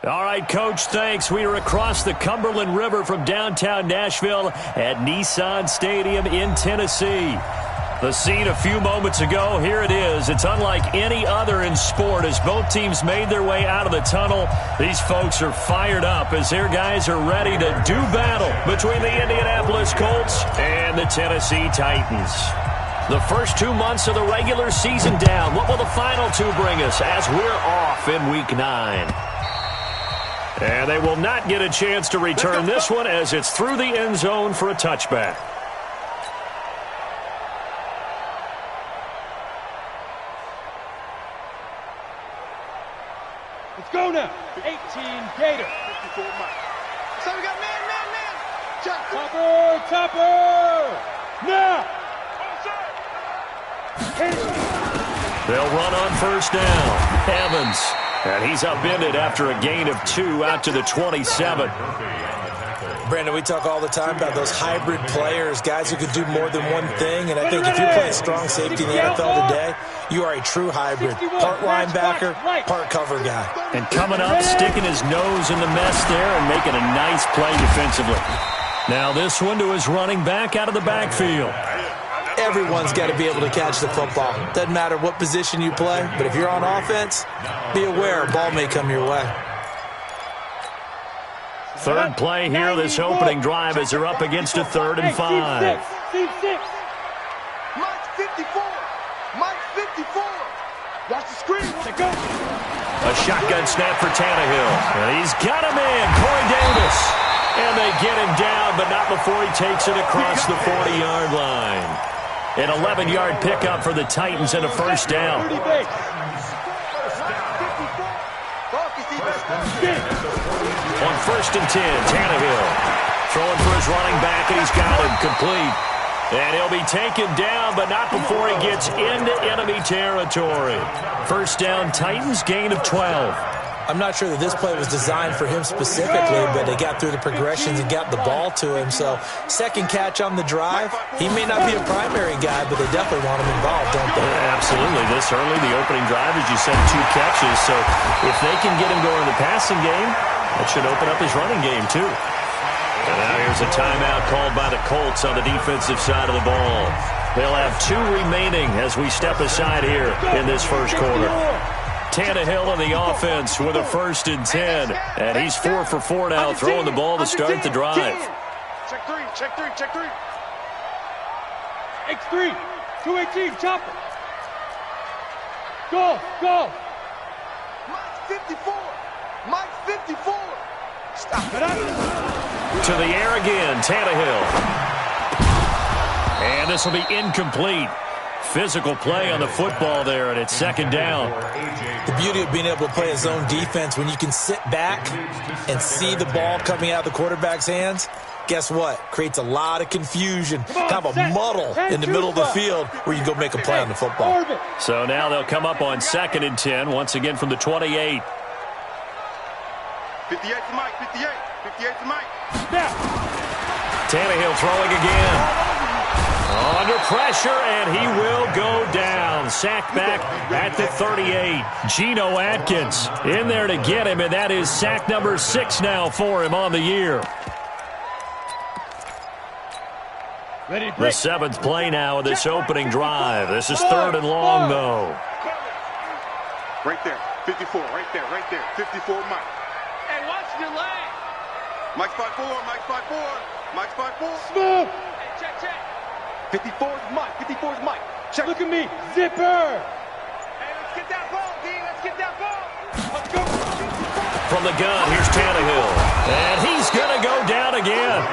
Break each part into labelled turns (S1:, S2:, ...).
S1: All right, Coach, thanks. We are across the Cumberland River from downtown Nashville at Nissan Stadium in Tennessee. The scene a few moments ago, here it is. It's unlike any other in sport as both teams made their way out of the tunnel. These folks are fired up as their guys are ready to do battle between the Indianapolis Colts and the Tennessee Titans. The first 2 months of the regular season down. What will the final two bring us as we're off in Week 9? And they will not get a chance to return this one as it's through the end zone for a touchback.
S2: Let's go now. 18 Gator.
S3: 54 Mike. So we got man. Check.
S2: Topper. Now.
S1: They'll run on first down. Evans. And he's upended after a gain of 2 out to the 27.
S4: Brandon, we talk all the time about those hybrid players, guys who could do more than one thing. And I think if you're playing strong safety in the NFL today, you are a true hybrid. Part linebacker, part cover guy.
S1: And coming up, sticking his nose in the mess there and making a nice play defensively. Now this one to his running back out of the backfield.
S4: Everyone's got to be able to catch the football. Doesn't matter what position you play, but if you're on offense, be aware a ball may come your way.
S1: Third play here, this opening drive as they're up against a 3rd and 5.
S3: Mike 54. Mike 54. Watch the screen. Go.
S1: A shotgun snap for Tannehill. And he's got him in, Corey Davis. And they get him down, but not before he takes it across the 40-yard line. An 11-yard pickup for the Titans and a first down.
S3: On
S1: 1st and 10, Tannehill throwing for his running back, and he's got him complete. And he'll be taken down, but not before he gets into enemy territory. First down, Titans, gain of 12.
S4: I'm not sure that this play was designed for him specifically, but they got through the progressions and got the ball to him. So second catch on the drive. He may not be a primary guy, but they definitely want him involved, don't they?
S1: Absolutely. This early, the opening drive, as you said, 2 catches. So if they can get him going in the passing game, that should open up his running game too. And now here's a timeout called by the Colts on the defensive side of the ball. They'll have 2 remaining as we step aside here in this first quarter. Tannehill in the offense with a 1st and 10. And he's 4 for 4 now, throwing the ball to start the drive.
S3: Check 3.
S2: X3. 218, chopper. Go.
S3: Mike 54. Mike 54. Stop it.
S1: To the air again, Tannehill. And this will be incomplete. Physical play on the football there, and it's 2nd down.
S4: The beauty of being able to play a zone defense, when you can sit back and see the ball coming out of the quarterback's hands, guess what? Creates a lot of confusion, kind of a muddle in the middle of the field where you can go make a play on the football.
S1: So now they'll come up on 2nd and 10, once again from the 28.
S3: 58 to Mike, 58 to Mike.
S1: Tannehill throwing again. Under pressure, and he will go down. Sacked back at the 38. Geno Atkins in there to get him, and that is sack number 6 now for him on the year. The 7th play now of this opening drive. This is 3rd and long, though.
S3: Right there, 54, right there. 54, Mike.
S2: Hey, watch your leg.
S3: Mike's 5'4", Mike's 5'4".
S2: Smooth.
S3: Hey, check. 54 is Mike. Check.
S2: Look at me. Zipper.
S3: Hey, let's get that ball, D. Let's get that ball.
S2: Let's go.
S1: From the gun, here's Tannehill. And he's going to go down again.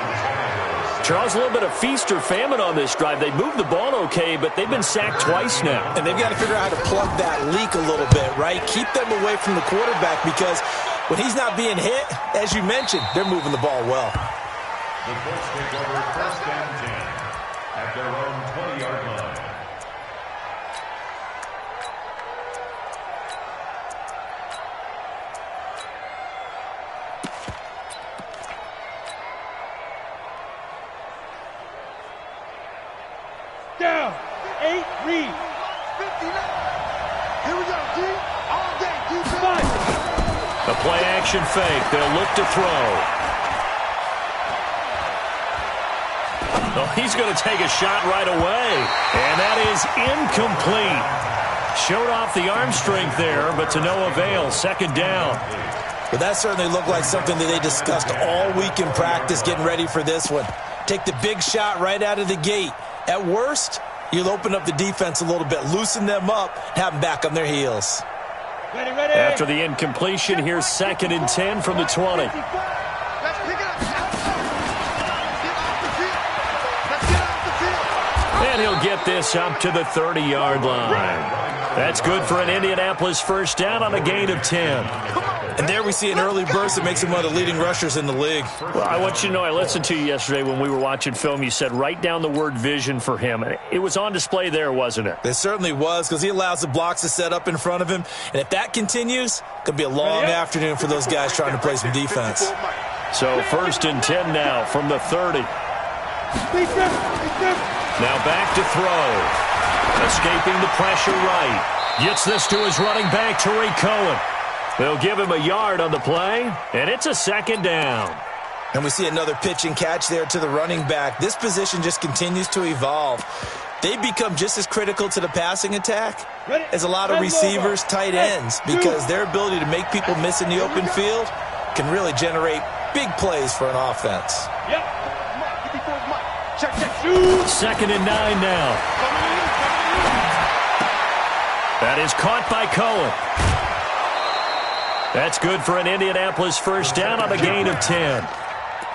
S1: Charles, a little bit of feast or famine on this drive. They moved the ball okay, but they've been sacked twice now.
S4: And they've got to figure out how to plug that leak a little bit, right? Keep them away from the quarterback because when he's not being hit, as you mentioned, they're moving the ball well.
S5: The Colts take over 1st and 10 at their own 20-yard line.
S2: Down. 8, read.
S3: 59. Here we go, D. All day, defense.
S2: 5.
S1: A The play-action fake. They'll look to throw. Oh, he's going to take a shot right away. And that is incomplete. Showed off the arm strength there, but to no avail. Second down.
S4: But that certainly looked like something that they discussed all week in practice getting ready for this one. Take the big shot right out of the gate. At worst, you'll open up the defense a little bit, loosen them up, have them back on their heels.
S2: Ready, ready.
S1: After the incompletion, here's 2nd and 10 from the 20.
S3: Let's pick it up. Get off the field. Let's get off the field.
S1: And he'll get this up to the 30-yard line. That's good for an Indianapolis first down on a gain of 10.
S4: And there we see an early burst that makes him one of the leading rushers in the league.
S1: Well, I want you to know, I listened to you yesterday when we were watching film. You said write down the word vision for him. It was on display there, wasn't it?
S4: It certainly was, because he allows the blocks to set up in front of him. And if that continues, it could be a long afternoon for those guys trying to play some defense.
S1: So 1st and 10 now from the 30. Now back to throw. Escaping the pressure right. Gets this to his running back, Tariq Cohen. They'll give him a yard on the play, and it's a 2nd down.
S4: And we see another pitch and catch there to the running back. This position just continues to evolve. They become just as critical to the passing attack as a lot of receivers, tight ends, because their ability to make people miss in the open field can really generate big plays for an offense.
S3: Check.
S1: 2nd and 9 now. That is caught by Cohen. That's good for an Indianapolis first down on a gain of 10.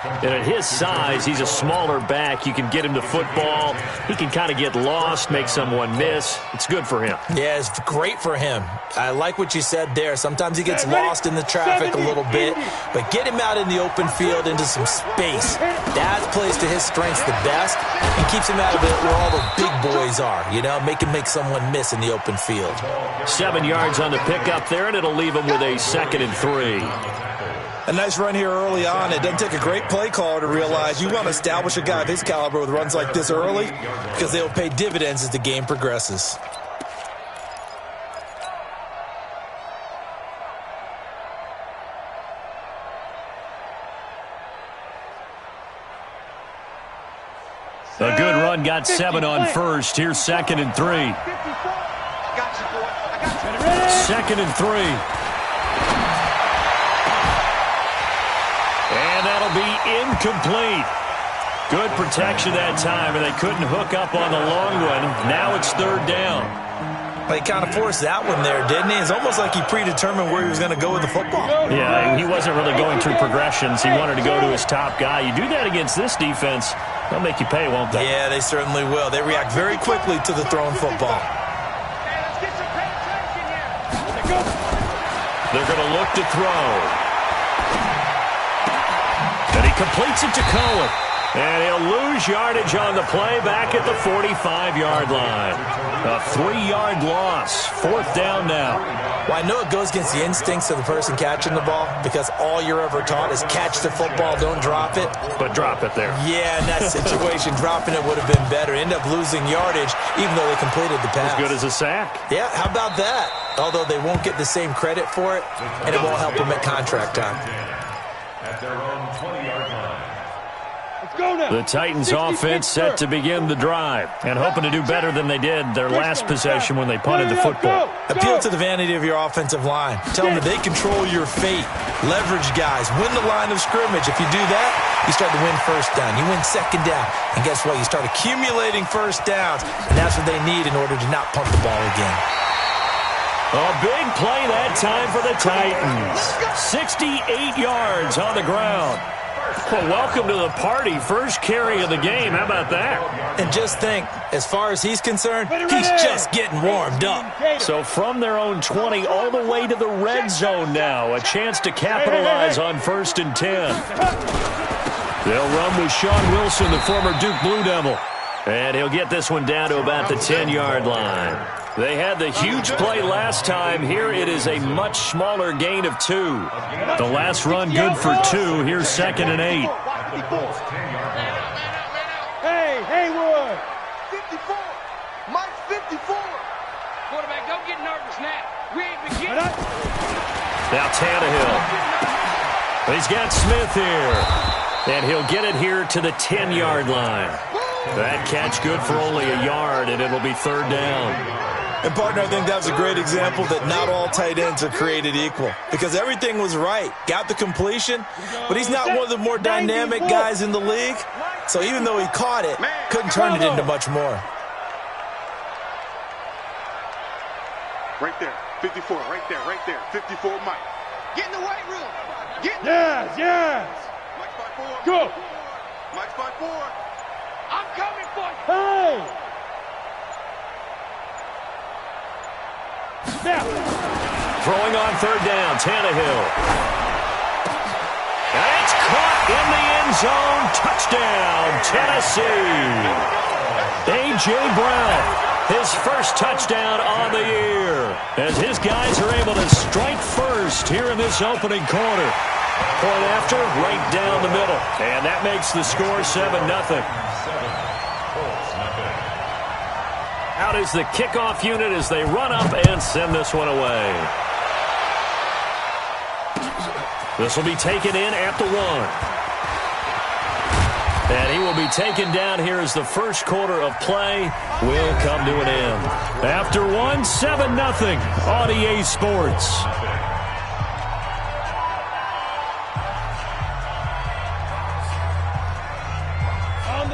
S1: And at his size, he's a smaller back. You can get him to football. He can kind of get lost, make someone miss. It's good for him.
S4: Yeah, it's great for him. I like what you said there. Sometimes he gets lost in the traffic a little bit, but get him out in the open field into some space. That plays to his strengths the best and keeps him out of it where all the big boys are, you know, make someone miss in the open field.
S1: 7 yards on the pickup there, and it'll leave him with a 2nd and 3.
S4: A nice run here early on. It doesn't take a great play caller to realize you want to establish a guy of his caliber with runs like this early because they'll pay dividends as the game progresses.
S1: A good run got 7 on first. Here's 2nd and 3.
S3: I got you, boy. I got you.
S1: 2nd and 3. And that'll be incomplete. Good protection that time, and they couldn't hook up on the long one. Now it's 3rd down.
S4: He kind of forced that one there, didn't he? It's almost like he predetermined where he was going to go with the football.
S1: Yeah, he wasn't really going through progressions. He wanted to go to his top guy. You do that against this defense, they'll make you pay, won't they?
S4: Yeah, they certainly will. They react very quickly to the thrown football.
S1: They're going to look to throw. And he completes it to Cohen. And he'll lose yardage on the play back at the 45-yard line. A 3-yard loss. 4th down now.
S4: Well, I know it goes against the instincts of the person catching the ball because all you're ever taught is catch the football, don't drop it.
S1: But drop it there.
S4: Yeah, in that situation, dropping it would have been better. End up losing yardage even though they completed the pass.
S1: As good as a sack.
S4: Yeah, how about that? Although they won't get the same credit for it, and it won't help them at contract time.
S5: At their own 20-yard line.
S1: The Titans offense set to begin the drive and hoping to do better than they did their last possession when they punted the football.
S4: Appeal to the vanity of your offensive line. Tell them that they control your fate. Leverage guys. Win the line of scrimmage. If you do that, you start to win first down. You win second down. And guess what? You start accumulating first downs. And that's what they need in order to not punt the ball again.
S1: A big play that time for the Titans. 68 yards on the ground. Well, welcome to the party. First carry of the game. How about that?
S4: And just think, as far as he's concerned, he's just getting warmed up.
S1: So from their own 20 all the way to the red zone now. A chance to capitalize on 1st and 10. They'll run with Sean Wilson, the former Duke Blue Devil. And he'll get this one down to about the 10-yard line. They had the huge play last time. Here it is a much smaller gain of 2. The last run good for 2. Here's 2nd and 8.
S2: Hey, Haywood.
S3: 54. Mike 54.
S2: Quarterback, don't get nervous now. We ain't beginning.
S1: Now Tannehill. He's got Smith here. And he'll get it here to the 10-yard line. That catch good for only a yard, and it'll be third down.
S4: And, partner, I think that was a great example that not all tight ends are created equal. Because everything was right. Got the completion, but he's not one of the more dynamic guys in the league. So even though he caught it, couldn't turn it into much more.
S3: Right there. 54, right there. 54, Mike. Get in the weight room. Get in
S2: Yes.
S3: Mike's by 4.
S2: Go.
S3: Mike's by 4. I'm coming for you.
S2: Hey. Snap.
S1: Throwing on third down, Tannehill. That's caught in the end zone. Touchdown, Tennessee. A.J. Brown, his first touchdown on the year, as his guys are able to strike first here in this opening quarter. Point after, right down the middle. And that makes the score 7-0. Out is the kickoff unit as they run up and send this one away. This will be taken in at the 1. And he will be taken down here as the first quarter of play will come to an end. After 1, 7-0 on EA Sports.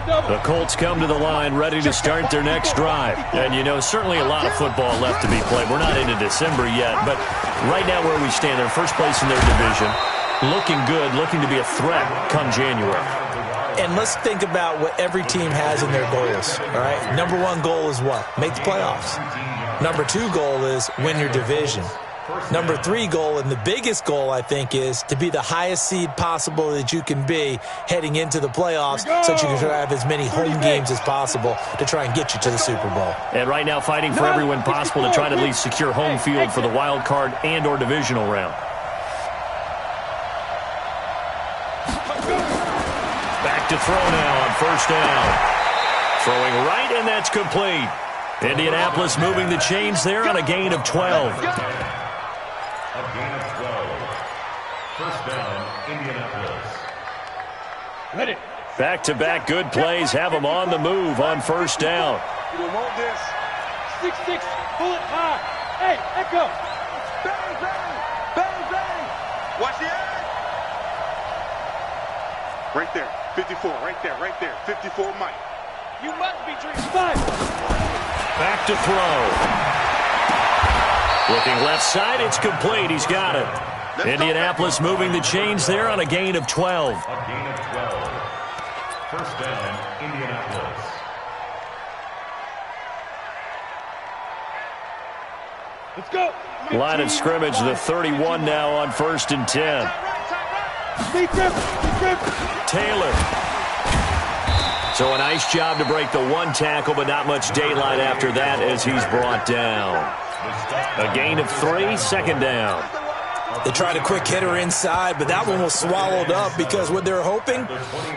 S1: The Colts come to the line ready to start their next drive. And, you know, certainly a lot of football left to be played. We're not into December yet, but right now where we stand, they're first place in their division. Looking good, looking to be a threat come January.
S4: And let's think about what every team has in their goals, all right? Number 1 goal is what? Make the playoffs. Number 2 goal is win your division. Number 3 goal, and the biggest goal, I think, is to be the highest seed possible that you can be heading into the playoffs so that you can have as many home games as possible to try and get you to the Super Bowl.
S1: And right now fighting for every win possible to try to at least secure home field for the wild card and or divisional round. Back to throw now on first down. Throwing right, and that's complete. Indianapolis moving the chains there on a gain of 12.
S5: A gain of 12. First down, Indianapolis.
S2: Ready.
S1: Back-to-back good plays have them on the move on first down.
S3: You don't want this.
S2: 6-6. Pull it high. Hey, echo.
S3: Bang, bang. Bang, bang. Watch the edge. Right there. 54, right there. 54, Mike.
S2: You must be dreaming. 5.
S1: Back to throw. Looking left side, it's complete. He's got it. Indianapolis moving the chains there on a gain of 12.
S5: A gain of 12. First down, Indianapolis.
S2: Let's go.
S1: Line of scrimmage, the 31 now on 1st and 10. Taylor. So a nice job to break the 1 tackle, but not much daylight after that as he's brought down. A gain of 3, second down.
S4: They tried a quick hitter inside, but that one was swallowed up because what they're hoping,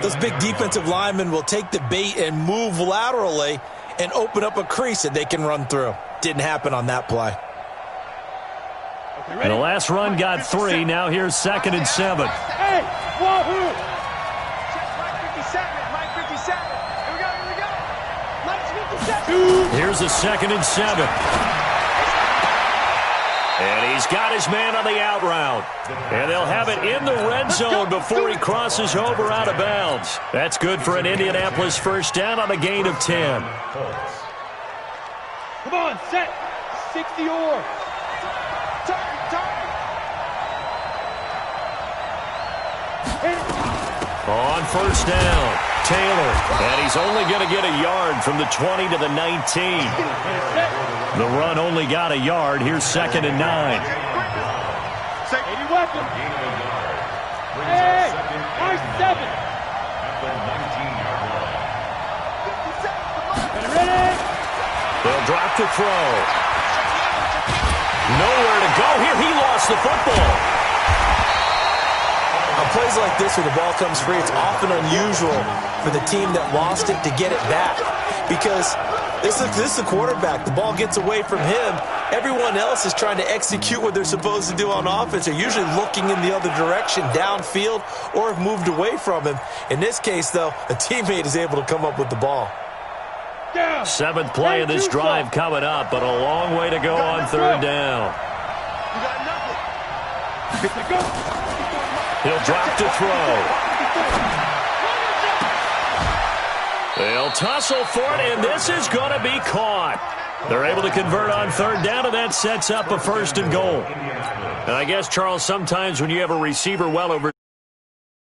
S4: those big defensive linemen will take the bait and move laterally and open up a crease that they can run through. Didn't happen on that play.
S1: And the last run got 3. Now here's 2nd and 7.
S2: Hey, wahoo!
S1: Here's a 2nd and 7. And he's got his man on the out route. And they'll have it in the red zone before he crosses over out of bounds. That's good for an Indianapolis first down on a gain of 10.
S2: Come on, set. 60 or.
S1: On first down, Taylor. And he's only going to get a yard from the 20 to the 19. The run only got a yard. Here's 2nd and 9.
S2: Any weapon. Hey, nice 7. Ready?
S1: They'll drop the throw. Nowhere to go here. He lost the football.
S4: On plays like this where the ball comes free, it's often unusual for the team that lost it to get it back because This is the quarterback. The ball gets away from him. Everyone else is trying to execute what they're supposed to do on offense. They're usually looking in the other direction, downfield, or have moved away from him. In this case, though, a teammate is able to come up with the ball.
S1: Seventh play of this drive coming up, but a long way to go on third down.
S3: You got nothing.
S1: He'll drop to throw. They'll tussle for it, and this is going to be caught. They're able to convert on third down, and that sets up a 1st and goal. And I guess, Charles, sometimes when you have a receiver well over,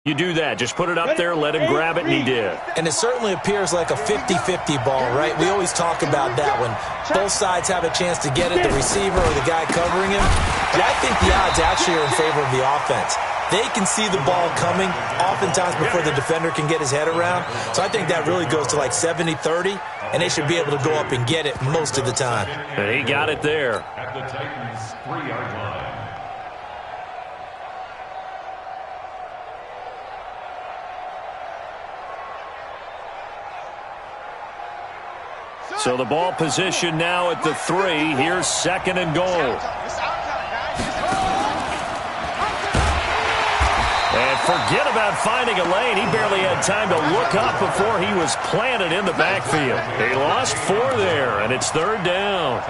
S1: you do that. Just put it up there, let him grab it, and he did.
S4: And it certainly appears like a 50-50 ball, right? We always talk about that when both sides have a chance to get it, the receiver or the guy covering him. But I think the odds actually are in favor of the offense. They can see the ball coming oftentimes before the defender can get his head around. So I think that really goes to like 70-30, and they should be able to go up and get it most of the time.
S1: And he got it there.
S5: At the Titans' 3-yard line.
S1: So the ball position now at the 3. Here's 2nd and goal. And forget about finding a lane. He barely had time to look up before he was planted in the backfield. He lost 4 there, and it's 3rd down.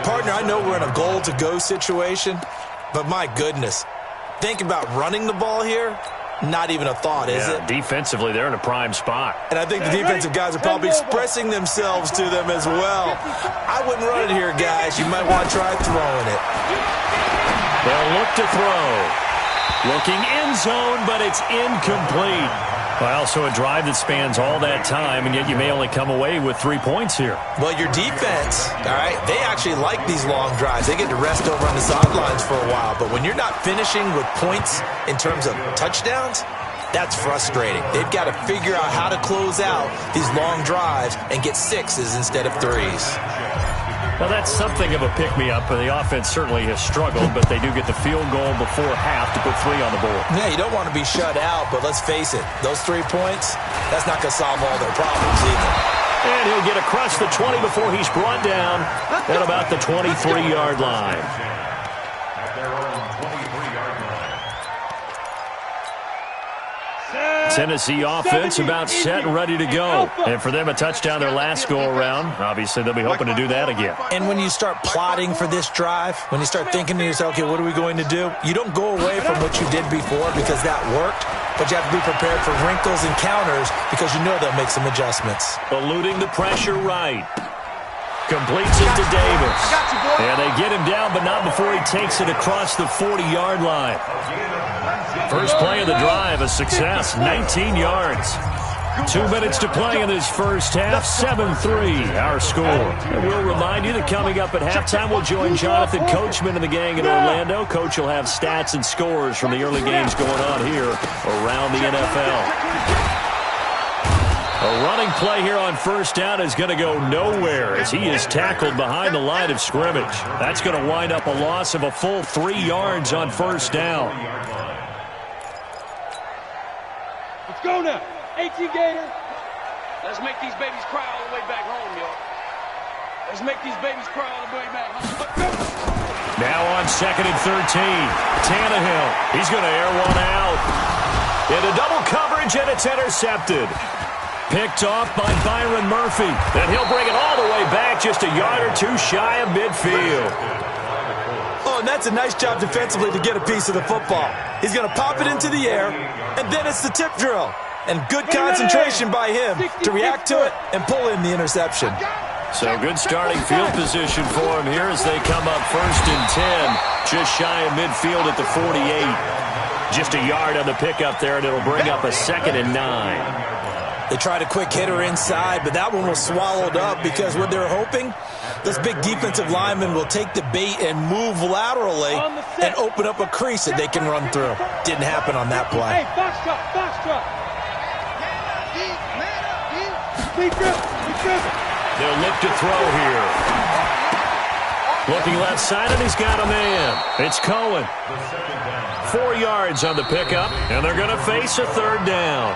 S4: Partner, I know we're in a goal-to-go situation, but my goodness, think about running the ball here. Not even a thought, is it?
S1: Defensively, they're in a prime spot.
S4: And I think the defensive guys are probably expressing themselves to them as well. I wouldn't run it here, guys. You might want to try throwing it.
S1: They'll look to throw. Looking end zone, but it's incomplete. Well, so a drive that spans all that time, and yet you may only come away with 3 points here.
S4: Well, your defense, all right, they actually like these long drives. They get to rest over on the sidelines for a while. But when you're not finishing with points in terms of touchdowns, that's frustrating. They've got to figure out how to close out these long drives and get 6s instead of 3s.
S1: Well, that's something of a pick-me-up. The offense certainly has struggled, but they do get the field goal before half to put 3 on the board.
S4: Yeah, you don't want to be shut out, but let's face it, those 3 points, that's not going to solve all their problems either.
S1: And he'll get across the 20 before he's brought down at about the 23-yard line.
S5: At their own 23-yard line.
S1: Tennessee offense about set and ready to go. And for them, a touchdown their last go-around. Obviously, they'll be hoping to do that again.
S4: And when you start plotting for this drive, when you start thinking to yourself, okay, what are we going to do? You don't go away from what you did before because that worked, but you have to be prepared for wrinkles and counters because you know they'll make some adjustments.
S1: Eluding the pressure right. Completes it to Davis. And they get him down, but not before he takes it across the 40-yard line. First play of the drive, a success, 19 yards. 2 minutes to play in this first half, 7-3 our score. And we'll remind you that coming up at halftime, we'll join Jonathan Coachman and the gang in Orlando. Coach will have stats and scores from the early games going on here around the NFL. A running play here on first down is going to go nowhere as he is tackled behind the line of scrimmage. That's going to wind up a loss of a full 3 yards on first down.
S2: Let's go now. 18 Gator.
S6: Let's make these babies cry all the way back home, yo. Let's make these babies cry all the way back home.
S1: Now on 2nd and 13. Tannehill. He's going to air one out. Into double coverage, and it's intercepted. Picked off by Byron Murphy. And he'll bring it all the way back just a yard or 2 shy of midfield.
S4: Oh, and that's a nice job defensively to get a piece of the football. He's going to pop it into the air, and then it's the tip drill. And good concentration by him to react to it and pull in the interception.
S1: So good starting field position for him here as they come up 1st and 10. Just shy of midfield at the 48. Just a yard on the pickup there, and it'll bring up a 2nd and 9.
S4: They tried a quick hitter inside, but that one was swallowed up because what they're hoping, this big defensive lineman will take the bait and move laterally and open up a crease that they can run through. Didn't happen on that play.
S2: Hey, box truck, box truck. Deep grip, deep grip.
S1: They'll look to throw here. Looking left side, and he's got a man. It's Cohen. 4 yards on the pickup, and they're going to face a third down.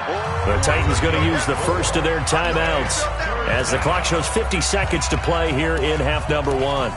S1: The Titans going to use the first of their timeouts as the clock shows 50 seconds to play here in half number 1.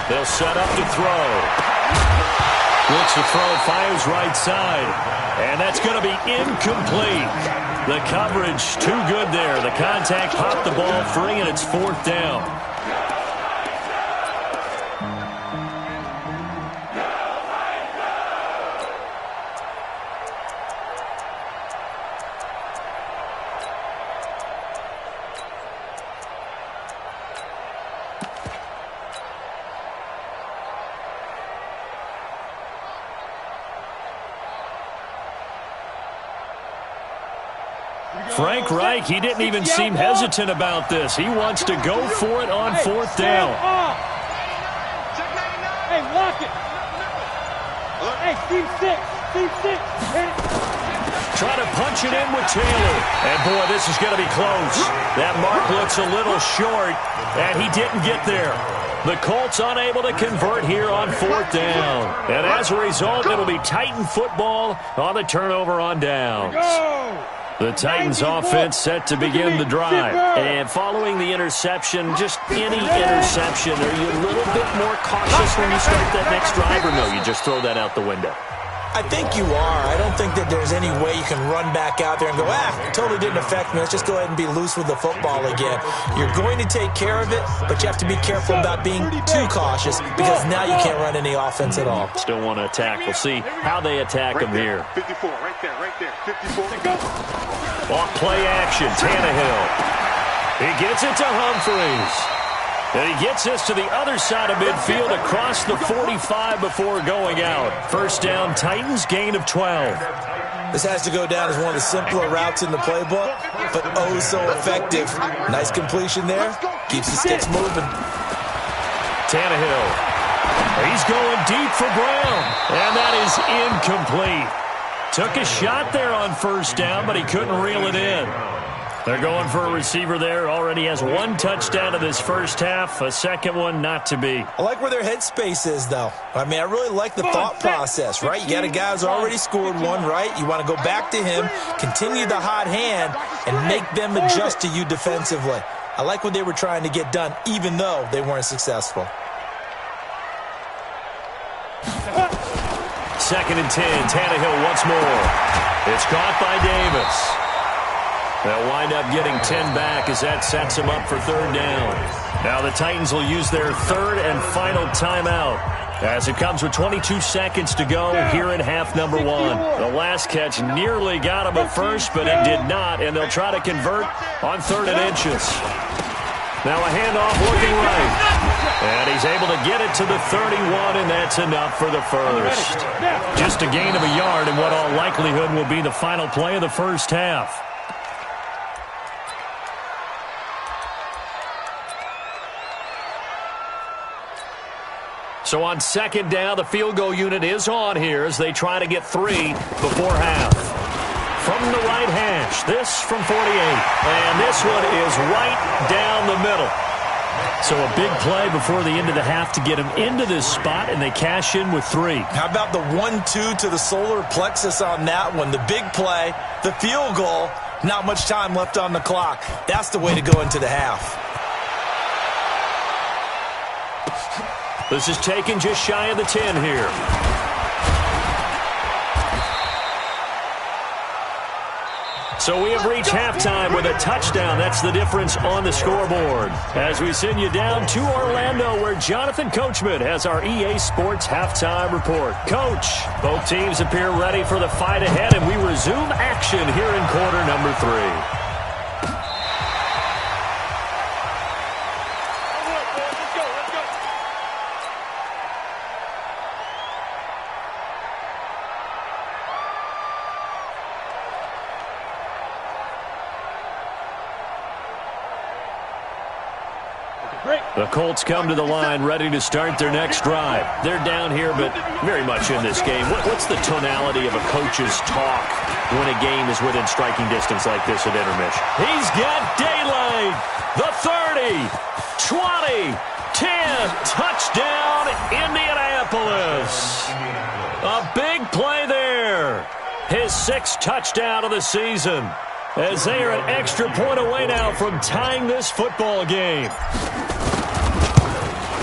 S1: They'll set up to throw. Looks to throw, fires right side. And that's going to be incomplete. The coverage too good there. The contact popped the ball free, and it's 4th down. Frank Reich, he didn't even seem hesitant about this. He wants to go for it on 4th down.
S2: Hey, lock it. Hey, team 6.
S1: Try to punch it in with Taylor. And, boy, this is going to be close. That mark looks a little short, and he didn't get there. The Colts unable to convert here on 4th down. And as a result, it'll be Titan football on the turnover on downs. The Titans offense set to begin the drive. And following the interception, just any interception, are you a little bit more cautious when you start that next drive, or no, you just throw that out the window?
S4: I think you are. I don't think that there's any way you can run back out there and go, it totally didn't affect me. Let's just go ahead and be loose with the football again. You're going to take care of it, but you have to be careful about being too cautious because now you can't run any offense at all.
S1: Still want to attack. We'll see how they attack them here.
S3: 54, right there. 54.
S1: Off play action, Tannehill. He gets it to Humphreys. And he gets this to the other side of midfield across the 45 before going out. First down, Titans, gain of 12.
S4: This has to go down as one of the simpler routes in the playbook, but oh so effective. Nice completion there. Keeps the sticks moving.
S1: Tannehill. He's going deep for Brown. And that is incomplete. Took a shot there on first down, but he couldn't reel it in. They're going for a receiver there. Already has 1 touchdown in this first half. A second one not to be.
S4: I like where their headspace is, though. I mean, I really like the thought process, right? You got a guy who's already scored one, right? You want to go back to him, continue the hot hand, and make them adjust to you defensively. I like what they were trying to get done, even though they weren't successful.
S1: 2nd and 10. Tannehill once more. It's caught by Davis. They'll wind up getting 10 back as that sets them up for third down. Now the Titans will use their third and final timeout as it comes with 22 seconds to go here in half number 1. The last catch nearly got him at first, but it did not, and they'll try to convert on 3rd and inches. Now a handoff looking right. And he's able to get it to the 31, and that's enough for the first. Just a gain of a yard in what all likelihood will be the final play of the first half. So on 2nd down, the field goal unit is on here as they try to get 3 before half. From the right hash, this from 48. And this one is right down the middle. So a big play before the end of the half to get them into this spot, and they cash in with 3.
S4: How about the 1-2 to the solar plexus on that one? The big play, the field goal, not much time left on the clock. That's the way to go into the half.
S1: This is taken just shy of the 10 here. So we have reached halftime with a touchdown. That's the difference on the scoreboard. As we send you down to Orlando, where Jonathan Coachman has our EA Sports halftime report. Coach, both teams appear ready for the fight ahead, and we resume action here in quarter number 3. The Colts come to the line ready to start their next drive. They're down here, but very much in this game. What's the tonality of a coach's talk when a game is within striking distance like this at intermission? He's got daylight. The 30, 20, 10. Touchdown, Indianapolis. A big play there. His 6th touchdown of the season, as they are an extra point away now from tying this football game.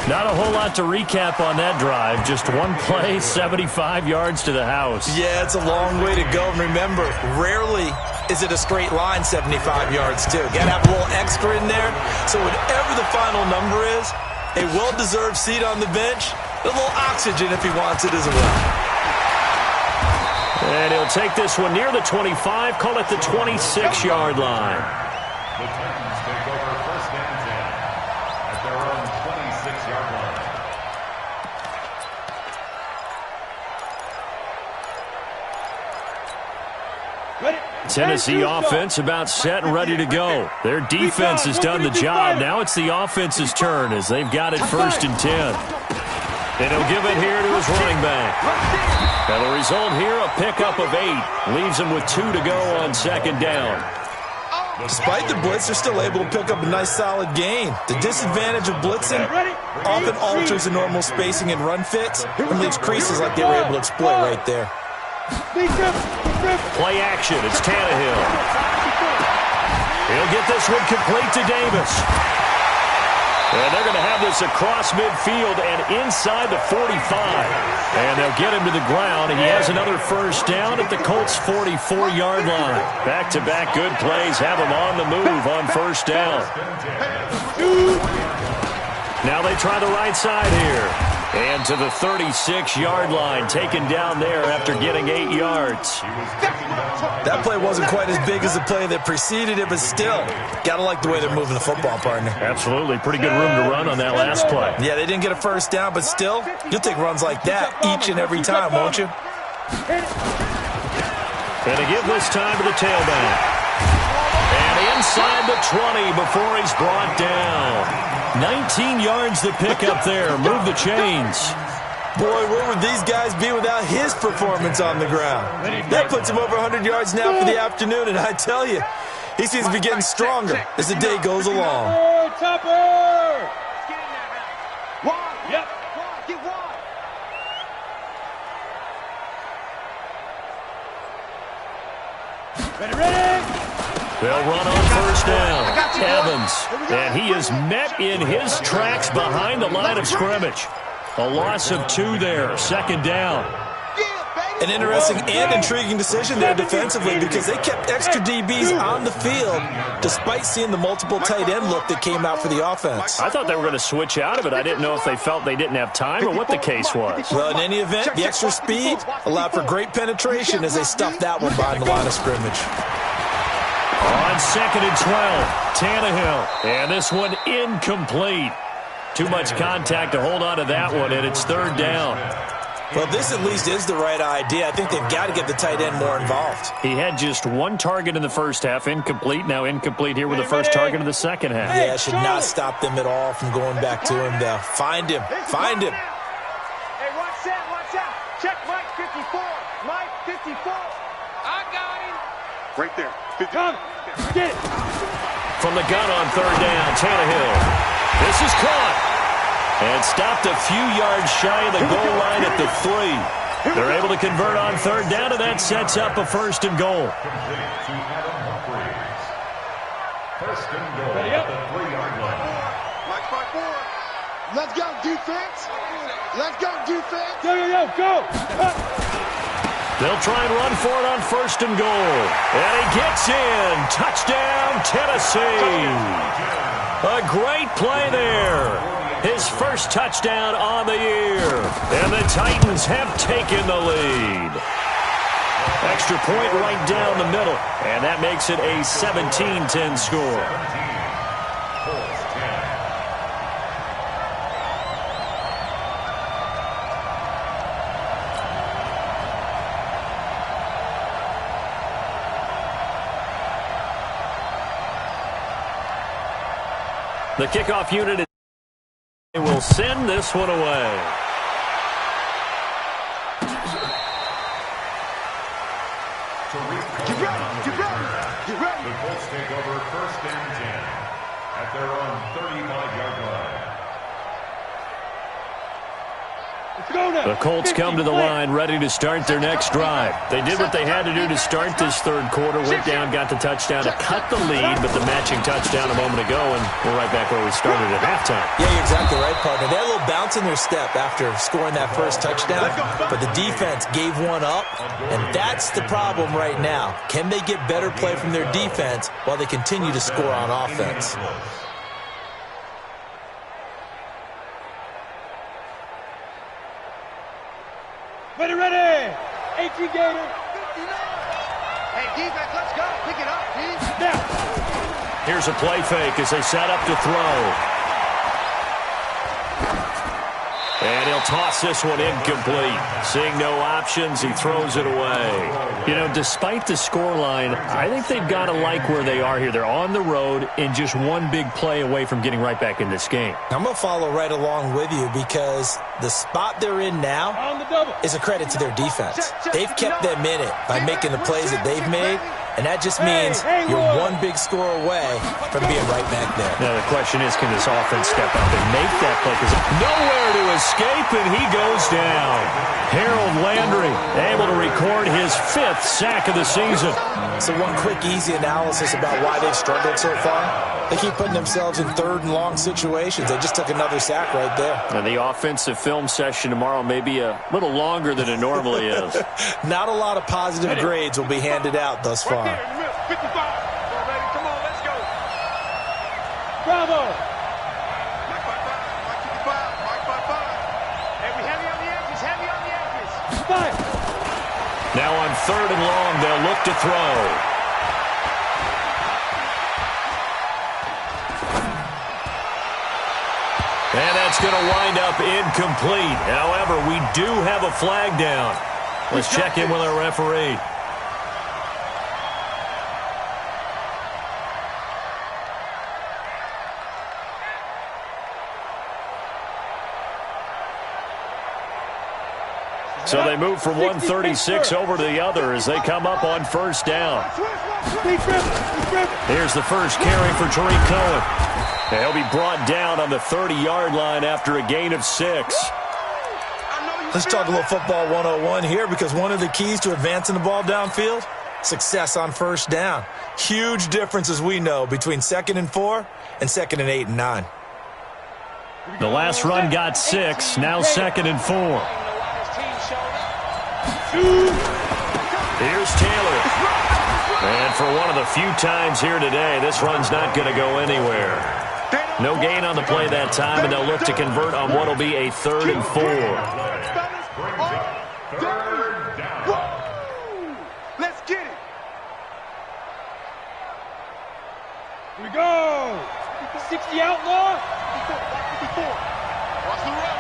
S1: Not a whole lot to recap on that drive. Just one play, 75 yards to the house.
S4: Yeah, it's a long way to go. And remember, rarely is it a straight line 75 yards, too. Got to have a little extra in there. So whatever the final number is, a well-deserved seat on the bench, a little oxygen if he wants it as well.
S1: And he'll take this one near the 25, call it the 26-yard line.
S5: The Titans take over first and 10 at their own 26-yard line.
S1: Tennessee offense about set and ready to go. Their defense has done the job. Now it's the offense's turn as they've got it 1st and 10. And he'll give it here to his running back. Now the result here, a pickup of 8. Leaves him with 2 to go on 2nd down.
S4: Despite the blitz, they're still able to pick up a nice, solid gain. The disadvantage of blitzing often alters the normal spacing and run fits and leaves creases like they were able to exploit right there.
S1: Play action. It's Tannehill. He'll get this one complete to Davis. And they're going to have this across midfield and inside the 45. And they'll get him to the ground. He has another 1st down at the Colts' 44-yard line. Back-to-back good plays have him on the move on 1st down. Now they try the right side here. And to the 36-yard line, taken down there after getting 8 yards.
S4: That play wasn't quite as big as the play that preceded it, but still, got to like the way they're moving the football, partner.
S1: Absolutely. Pretty good room to run on that last play.
S4: Yeah, they didn't get a 1st down, but still, you'll take runs like that each and every time, won't you?
S1: And they give this time to the tailback. And inside the 20 before he's brought down. 19 yards to pick up there. Move the chains.
S4: Boy, where would these guys be without his performance on the ground? That puts him over 100 yards now for the afternoon, and I tell you, he seems to be getting stronger as the day goes along.
S2: Topper! Yep. Get wide. Ready?
S1: They'll run on 1st down. Evans. And he is met in his tracks behind the line of scrimmage. A loss of 2 there. 2nd down.
S4: An interesting and intriguing decision there defensively because they kept extra DBs on the field despite seeing the multiple tight end look that came out for the offense.
S1: I thought they were going to switch out of it. I didn't know if they felt they didn't have time or what the case was.
S4: Well, in any event, the extra speed allowed for great penetration as they stuffed that one behind the line of scrimmage.
S1: On 2nd and 12, Tannehill. And this one incomplete. Too much contact to hold on to that one, and it's 3rd down.
S4: Well, this at least is the right idea. I think they've got to get the tight end more involved.
S1: He had just 1 target in the 1st half, incomplete. Now incomplete here with the 1st target of the 2nd half.
S4: Yeah, it should not stop them at all from going back to him, though. Find him. Find him.
S2: Hey, watch out. Check Mike 54. Mike 54. I got him.
S3: Right there.
S2: Come. Get it.
S1: From the gun on 3rd down, Tannehill. This is caught. And stopped a few yards shy of the goal line at the 3. They're able to convert on 3rd down, and that sets up a 1st and goal.
S5: Complete to Adam Humphries. 1st and goal at the 3-yard line.
S3: Mike 5-4. Let's go, defense. Let's go, defense.
S2: Go.
S1: They'll try and run for it on 1st and goal. And he gets in. Touchdown, Tennessee. A great play there. His first touchdown on the year. And the Titans have taken the lead. Extra point right down the middle. And that makes it a 17-10 score. The kickoff unit will send this one away.
S3: Get ready.
S5: The Colts take over 1st and 10 at their own 35-yard line.
S1: The Colts come to the line ready to start their next drive. They did what they had to do to start this third quarter, went down, got the touchdown to cut the lead, but the matching touchdown a moment ago, and we're right back where we started at halftime.
S4: Yeah, you're exactly right, partner. They had a little bounce in their step after scoring that first touchdown, but the defense gave one up, and that's the problem right now. Can they get better play from their defense while they continue to score on offense?
S2: Ready. 18 Gator.
S3: Hey, defense, let's go. Pick it up, please.
S2: Now.
S1: Here's a play fake as they set up to throw. And he'll toss this one incomplete. Seeing no options, he throws it away. You know, despite the scoreline, I think they've got to like where they are here. They're on the road and just one big play away from getting right back in this game.
S4: I'm going to follow right along with you because the spot they're in now is a credit to their defense. They've kept them in it by making the plays that they've made, and that just means you're one big score away from being right back there.
S1: Now, the question is, can this offense step up and make that play? Because nowhere to escape, and he goes down. Harold Landry able to record his 5th sack of the season.
S4: So one quick, easy analysis about why they've struggled so far. They keep putting themselves in 3rd and long situations. They just took another sack right there.
S1: And the offensive film session tomorrow may be a little longer than it normally is.
S4: Not a lot of positive grades will be handed out thus far.
S2: 55. Come on, let's go. Bravo.
S3: Mike 55.
S2: Hey, we heavy on the edges. Fire.
S1: Now on 3rd and long, they'll look to throw. And that's going to wind up incomplete. However, we do have a flag down. Let's check in with our referee. So they move from 136 over to the other as they come up on 1st down. Here's the first carry for Tariq Cohen. He'll be brought down on the 30-yard line after a gain of 6.
S4: Let's talk a little football 101 here because one of the keys to advancing the ball downfield, success on 1st down. Huge difference, as we know, between 2nd and 4 and 2nd and 8 and 9.
S1: The last run got 6, now 2nd and 4. Here's Taylor. And for one of the few times here today, this run's not going to go anywhere. No gain on the play that time, and they'll look to convert on what will be a 3rd and 4.
S3: Let's get it.
S2: Here we go. 60 outlaw.
S3: 54. Watch the run.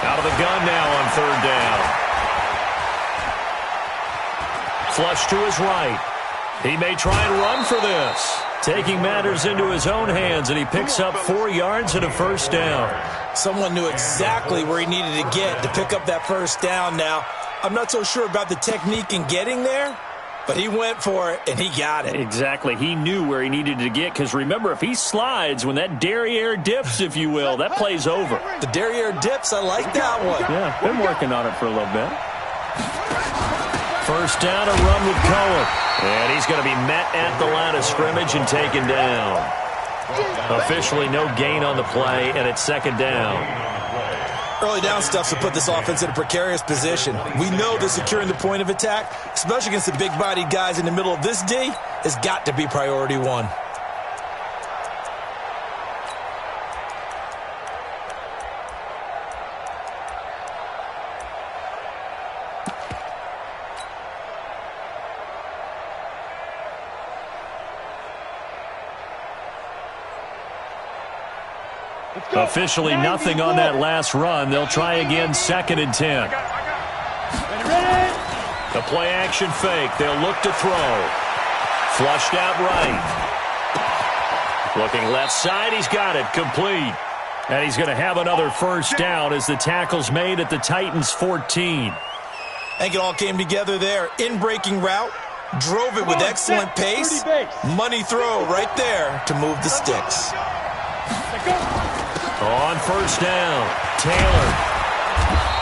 S1: Out of the gun now on 3rd down. Flush to his right. He may try and run for this. Taking matters into his own hands, and he picks up 4 yards and a 1st down.
S4: Someone knew exactly where he needed to get to pick up that 1st down now. I'm not so sure about the technique in getting there, but he went for it, and he got it.
S1: Exactly. He knew where he needed to get, because remember, if he slides, when that derriere dips, if you will, that play's over.
S4: The derriere dips, I like that one.
S1: Yeah, been working on it for a little bit. 1st down, a run with Cohen. And he's going to be met at the line of scrimmage and taken down. Officially no gain on the play, and it's 2nd down.
S4: Early down stuff to put this offense in a precarious position. We know that securing the point of attack, especially against the big-bodied guys in the middle of this D, has got to be priority one.
S1: Officially nothing on that last run. They'll try again, 2nd and 10. The play action fake. They'll look to throw. Flushed out right. Looking left side. He's got it. Complete. And he's going to have another first down as the tackle's made at the Titans' 14.
S4: I think it all came together there. In-breaking route. Drove it with excellent pace. Money throw right there to move the sticks.
S1: On first down, Taylor.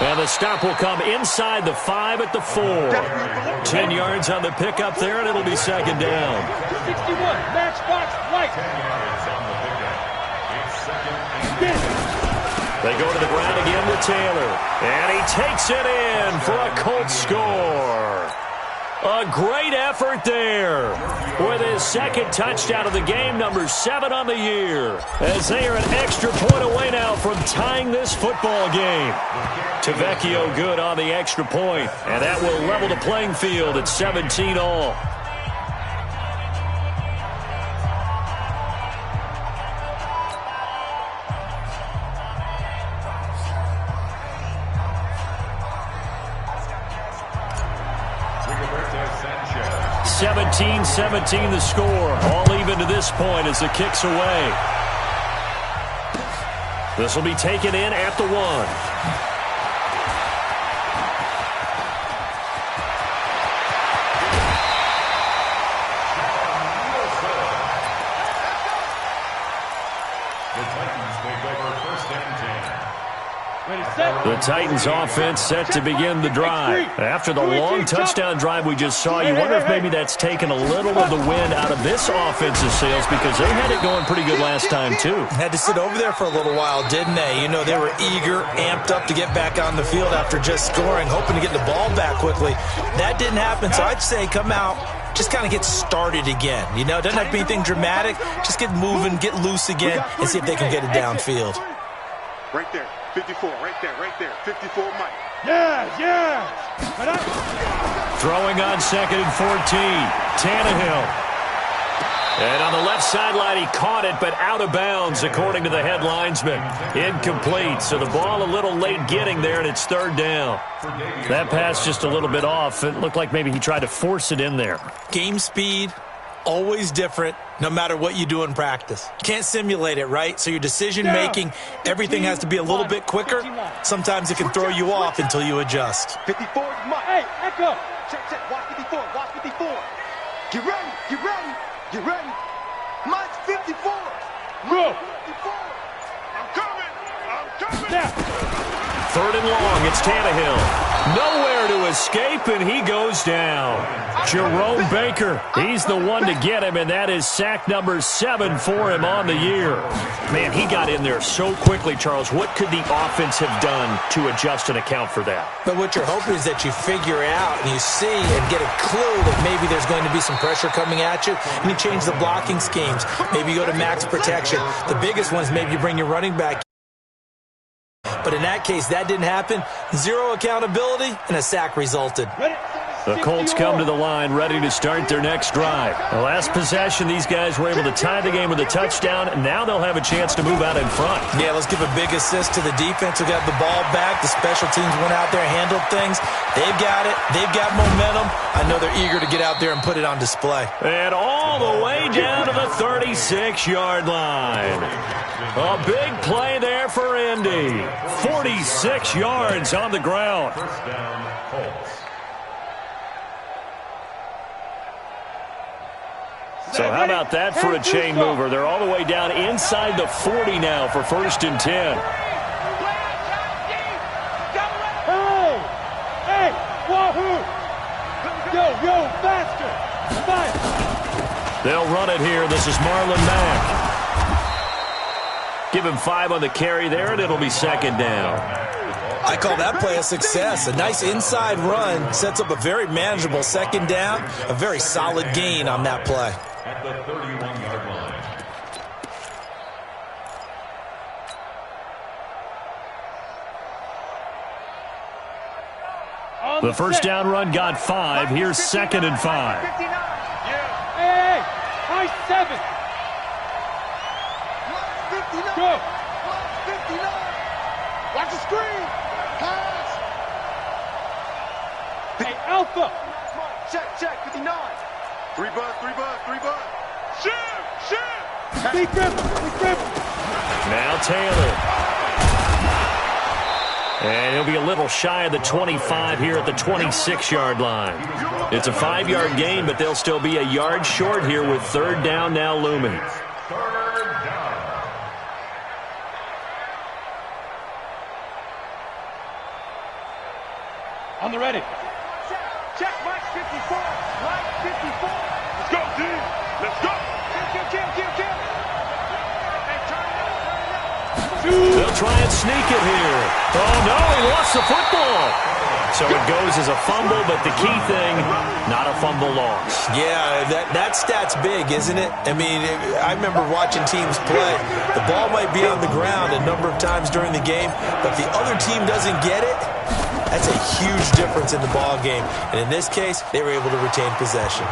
S1: And the stop will come inside the 5 at the 4. 10 yards on the pickup there, and it'll be 2nd down.
S2: 61, matchbox right.
S5: 10 yards on the pickup. It's 2nd and 10.
S1: They go to the ground again with Taylor. And he takes it in for a Colts score. A great effort there with his 2nd touchdown of the game, number 7 on the year, as they are an extra point away now from tying this football game. Tavecchio good on the extra point, and that will level the playing field at 17 all.
S5: Sanchez.
S1: 17-17 the score. All even to this point as the kick's away. This will be taken in at the 1. The Titans offense set to begin the drive. After the long touchdown drive we just saw, you wonder if maybe that's taken a little of the wind out of this offensive sails, because they had it going pretty good last time too.
S4: Had to sit over there for a little while, didn't they? You know, they were eager, amped up to get back on the field after just scoring, hoping to get the ball back quickly. That didn't happen, so I'd say come out, just kind of get started again. You know, it doesn't have to be anything dramatic. Just get moving, get loose again, and see if they can get it downfield.
S3: Right there. 54, right there, 54, Mike.
S2: Yeah.
S1: Throwing on 2nd and 14. Tannehill. And on the left sideline, he caught it, but out of bounds, according to the head linesman. Incomplete, so the ball a little late getting there, and it's 3rd down. That pass just a little bit off. It looked like maybe he tried to force it in there.
S4: Game speed, always different, no matter what you do in practice. Can't simulate it, right? So your decision-making, everything has to be a little bit quicker. Sometimes it can throw you off until you adjust.
S3: 54 is Mike.
S2: Hey, echo.
S3: Check. Watch 54. Get ready. Mike's 54.
S2: Go.
S3: 54. I'm coming.
S2: Now.
S1: 3rd and long, it's Tannehill. Nowhere to escape, and he goes down. Jerome Baker, he's the one to get him, and that is sack number 7 for him on the year. Man, he got in there so quickly, Charles. What could the offense have done to adjust and account for that?
S4: But what you're hoping is that you figure out and you see and get a clue that maybe there's going to be some pressure coming at you, and you change the blocking schemes. Maybe you go to max protection. The biggest one is maybe you bring your running back. But in that case, that didn't happen. 0 accountability, and a sack resulted.
S1: The Colts come to the line ready to start their next drive. The last possession, these guys were able to tie the game with a touchdown, and now they'll have a chance to move out in front.
S4: Yeah, let's give a big assist to the defense who got the ball back. The special teams went out there, handled things. They've got it. They've got momentum. I know they're eager to get out there and put it on display.
S1: And all the way down to the 36-yard line. A big play there for Indy. 46 yards on the ground.
S5: First down, Colts.
S1: So how about that for a chain mover? They're all the way down inside the 40 now for 1st and 10.
S2: Hey, wahoo! Yo, faster! Fire!
S1: They'll run it here. This is Marlon Mack. Give him 5 on the carry there, and it'll be 2nd down.
S4: I call that play a success. A nice inside run sets up a very manageable second down, a very solid gain on that play.
S5: At the 31-yard line.
S1: The first down run got 5. Here's 2nd and 5.
S2: Hey, high 7. Go.
S3: 59. Watch the screen. Pass.
S2: Hey, Alpha.
S3: Check, 59. 3 bud. Shoot.
S2: Big grip.
S1: Now Taylor. And he'll be a little shy of the 25 here at the 26-yard line. It's a 5-yard gain, but they'll still be a yard short here with 3rd down now looming.
S5: 3rd down.
S2: On the ready. Check, Mike 54. Mike 54. Let's go, D. Let's go. Kill. Hey, turn it up.
S1: They'll try and sneak it here. Oh, no, he lost the football. So it goes as a fumble, but the key thing, not a fumble loss.
S4: Yeah, that stat's big, isn't it? I mean, I remember watching teams play. The ball might be on the ground a number of times during the game, but if the other team doesn't get it, that's a huge difference in the ball game. And in this case, they were able to retain possession.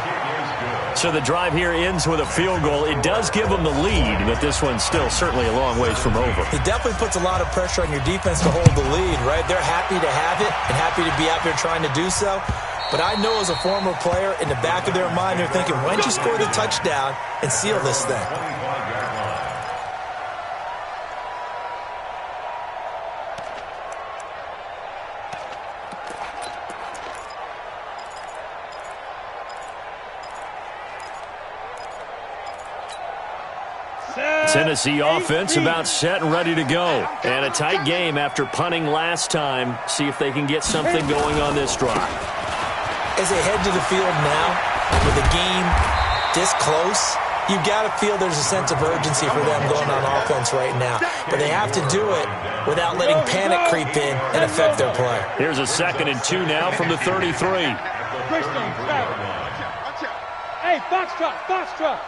S1: So the drive here ends with a field goal. It does give them the lead, but this one's still certainly a long ways from over.
S4: It definitely puts a lot of pressure on your defense to hold the lead, right? They're happy to have it and happy to be out there trying to do so. But I know as a former player, in the back of their mind, they're thinking, why don't you score the touchdown and seal this thing?
S1: Tennessee offense about set and ready to go. And a tight game after punting last time. See if they can get something going on this drive.
S4: As they head to the field now, with the game this close, you've got to feel there's a sense of urgency for them going on offense right now. But they have to do it without letting panic creep in and affect their play.
S1: Here's a 2nd and 2 now from the 33.
S2: Hey, Foxtrot.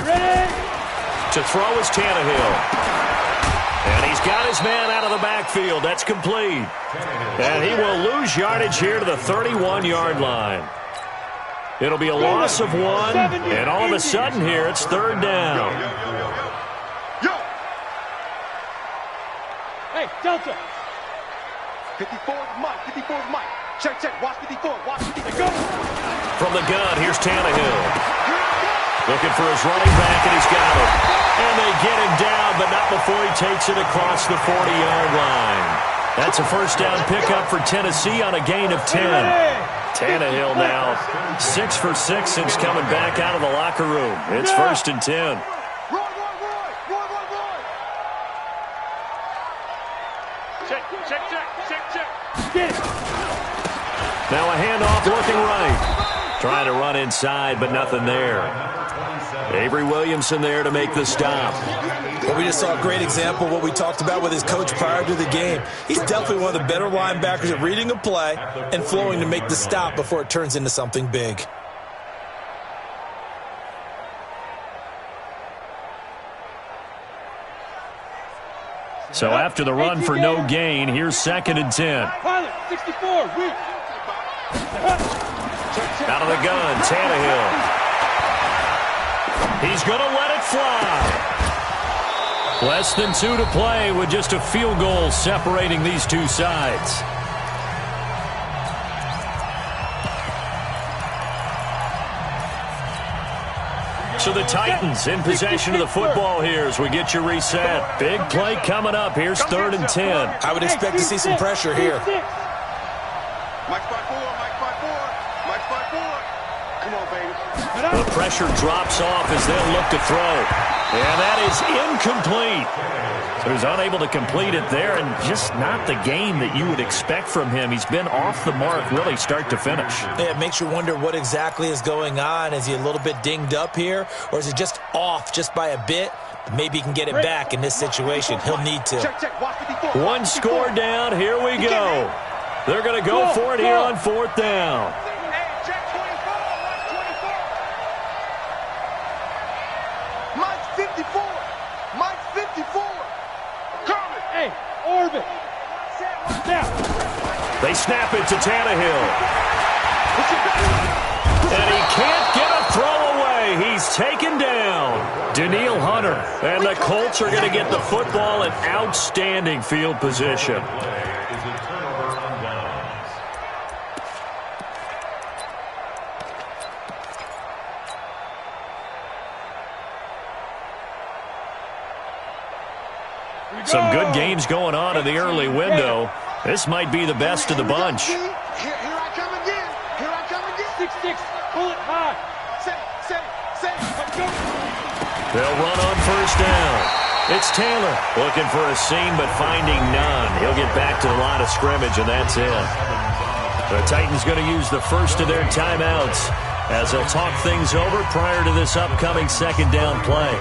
S2: Ready?
S1: To throw is Tannehill. And he's got his man out of the backfield. That's complete. And he will lose yardage here to the 31-yard line. It'll be a loss of 1, and all of a sudden here it's 3rd down.
S2: Hey, Delta.
S3: 54 Mike. Check, watch 54. Go.
S1: From the gun, here's Tannehill. Looking for his running back, and he's got it. And they get him down, but not before he takes it across the 40-yard line. That's a first down pickup for Tennessee on a gain of 10. Tannehill now 6 for 6 since coming back out of the locker room. It's 1st and 10.
S3: Roy.
S2: Check. Get it.
S1: Now a handoff looking right. Trying to run inside, but nothing there. Avery Williamson there to make the stop.
S4: Well, we just saw a great example of what we talked about with his coach prior to the game. He's definitely one of the better linebackers at reading a play and flowing to make the stop before it turns into something big.
S1: So after the run for no gain, here's 2nd and 10.
S2: Pilot, 64, weak.
S1: Out of the gun, Tannehill. He's going to let it fly. Less than 2 to play with just a field goal separating these two sides. So the Titans in possession of the football here as we get you reset. Big play coming up. Here's 3rd and 10.
S4: I would expect to see some pressure here.
S3: Mike 5-4. Come on, baby.
S1: The pressure drops off as they'll look to throw. And that is incomplete. So he's unable to complete it there, and just not the game that you would expect from him. He's been off the mark really start to finish.
S4: Yeah, it makes you wonder what exactly is going on. Is he a little bit dinged up here, or is he just off just by a bit? Maybe he can get it back in this situation. He'll need to.
S1: One score down. Here we go. They're going to go for it here on 4th down.
S3: Mike 54. Mike 54.
S2: Coming. Hey, orbit.
S1: They snap it to Tannehill. And he can't get a throw away. He's taken down. Danielle Hunter. And the Colts are going to get the football in outstanding field position. Some good games going on in the early window. This might be the best of the bunch.
S3: Here I come again. Here I come again.
S2: 6-6. Pull it high.
S3: Say.
S1: They'll run on 1st down. It's Taylor looking for a seam but finding none. He'll get back to the line of scrimmage, and that's it. The Titans going to use the first of their timeouts as they'll talk things over prior to this upcoming 2nd down play.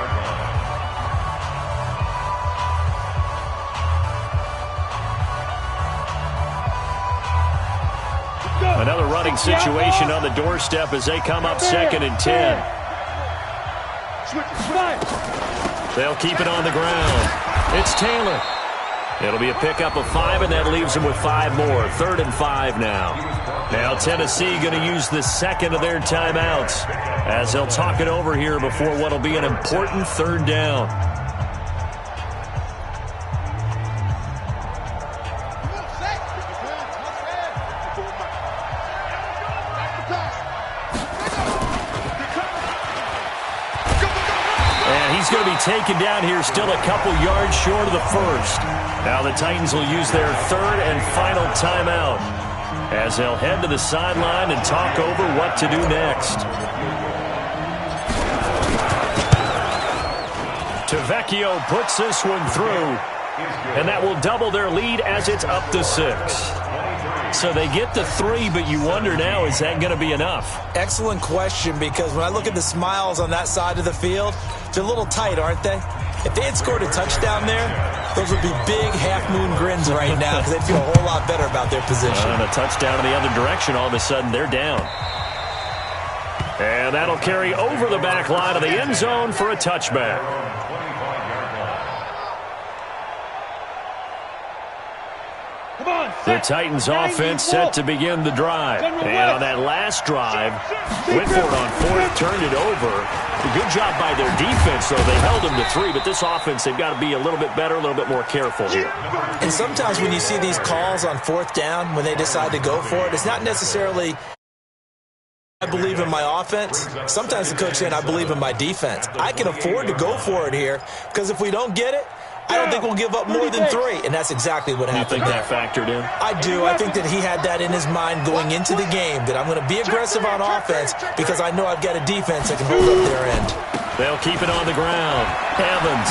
S1: Another running situation on the doorstep as they come up 2nd and 10. They'll keep it on the ground. It's Taylor. It'll be a pickup of 5, and that leaves them with 5 more. 3rd and 5 now. Now Tennessee going to use the 2nd of their timeouts as they'll talk it over here before what will be an important 3rd down. He's going to be taken down here, still a couple yards short of the 1st. Now the Titans will use their 3rd and final timeout as they'll head to the sideline and talk over what to do next. Tavecchio puts this one through, and that will double their lead as it's up to 6. So they get the 3, but you wonder now, is that going to be enough?
S4: Excellent question, because when I look at the smiles on that side of the field, they're a little tight, aren't they? If they had scored a touchdown there, those would be big half-moon grins right now because they'd feel a whole lot better about their position.
S1: And a touchdown in the other direction, all of a sudden they're down. And that'll carry over the back line of the end zone for a touchback. The Titans offense set to begin the drive. And on that last drive, Whitford on 4th turned it over. Good job by their defense, though. They held them to 3, but this offense, they've got to be a little bit better, a little bit more careful here.
S4: And sometimes when you see these calls on 4th down, when they decide to go for it, it's not necessarily I believe in my offense. Sometimes the coach saying I believe in my defense. I can afford to go for it here because if we don't get it, I don't think we'll give up more than 3, and that's exactly what happened.
S1: You think that factored in?
S4: I do. I think that he had that in his mind going into the game, that I'm going to be aggressive on offense because I know I've got a defense that can hold up their end.
S1: They'll keep it on the ground. Evans.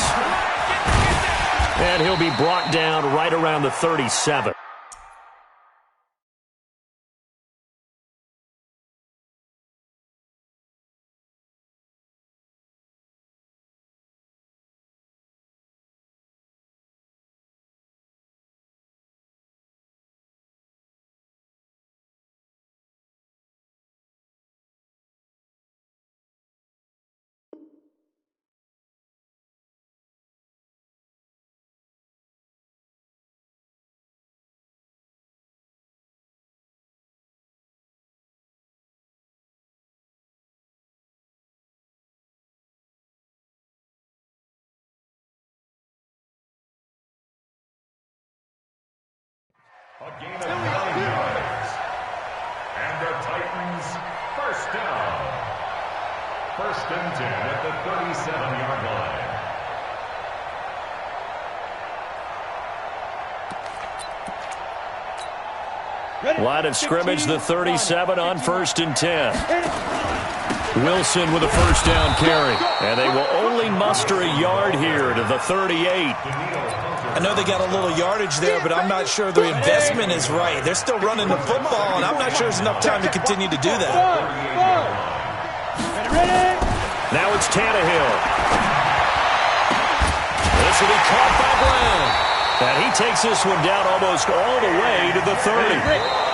S1: And he'll be brought down right around the 37.
S5: A gain of 9 yards. And the Titans first down. 1st and 10 at the 37-yard line.
S1: Line of scrimmage, the 37 on 1st and 10. Wilson with a 1st down carry. And they will only muster a yard here to the 38.
S4: I know they got a little yardage there, but I'm not sure the investment is right. They're still running the football, and I'm not sure there's enough time to continue to do that.
S1: Now it's Tannehill. This will be caught by Brown. And he takes this one down almost all the way to the 30.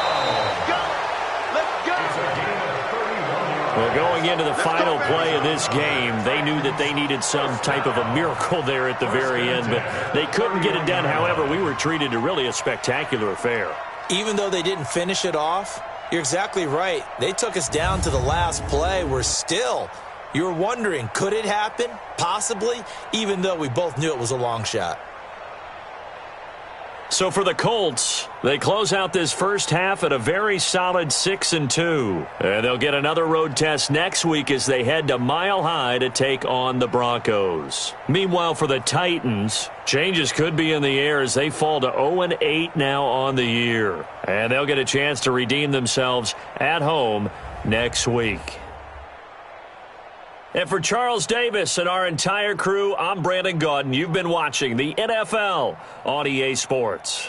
S1: Well, going into the final play of this game, they knew that they needed some type of a miracle there at the very end, but they couldn't get it done. However, we were treated to really a spectacular affair.
S4: Even though they didn't finish it off, you're exactly right. They took us down to the last play. We're still, you were wondering, could it happen? Possibly, even though we both knew it was a long shot.
S1: So for the Colts, they close out this first half at a very solid 6-2. And they'll get another road test next week as they head to Mile High to take on the Broncos. Meanwhile, for the Titans, changes could be in the air as they fall to 0-8 now on the year. And they'll get a chance to redeem themselves at home next week. And for Charles Davis and our entire crew, I'm Brandon Gaudin. You've been watching the NFL on EA Sports.